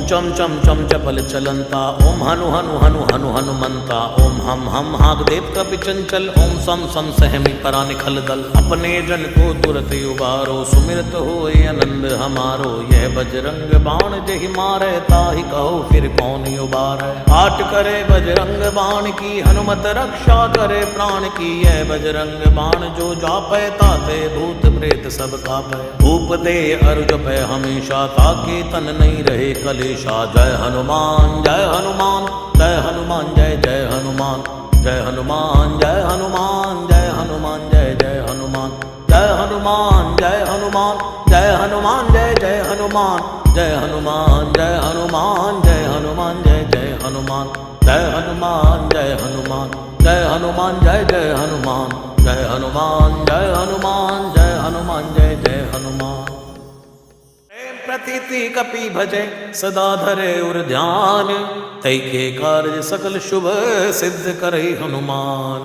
चम चम चम चपल चलंता, ओम हनु हनु हनु हनु हनुमंता, ओम हम हाग देव कपि चंचल, ओम सम सम सहमी परा निखल दल। अपने जन को तुरत उबारो, सुमिरत होए आनंद हमारो। यह बजरंग बाण जहि मारे, ताहि कहो फिर कौन उबारे। आट करे बजरंग बाण की, हनुमत रक्षा करे प्राण की। यह बजरंग बाण जो जापै, ताते भूत प्रेत सब कापै। भूप दे अरु जपै हमेशा, ताके तन नहीं रहे कलेशा। जय हनुमान जय हनुमान जय हनुमान जय जय हनुमान। जय हनुमान जय हनुमान जय हनुमान जय जय हनुमान। जय हनुमान जय हनुमान जय हनुमान जय जय हनुमान। जय हनुमान जय हनुमान जय हनुमान जय जय हनुमान। जय हनुमान जय हनुमान जय हनुमान जय जय हनुमान। जय हनुमान जय हनुमान जय हनुमान जय जय हनुमान। प्रतीति कपि भजे सदा धरे उर ध्यान, तै के कार्य सकल शुभ सिद्ध करे हनुमान।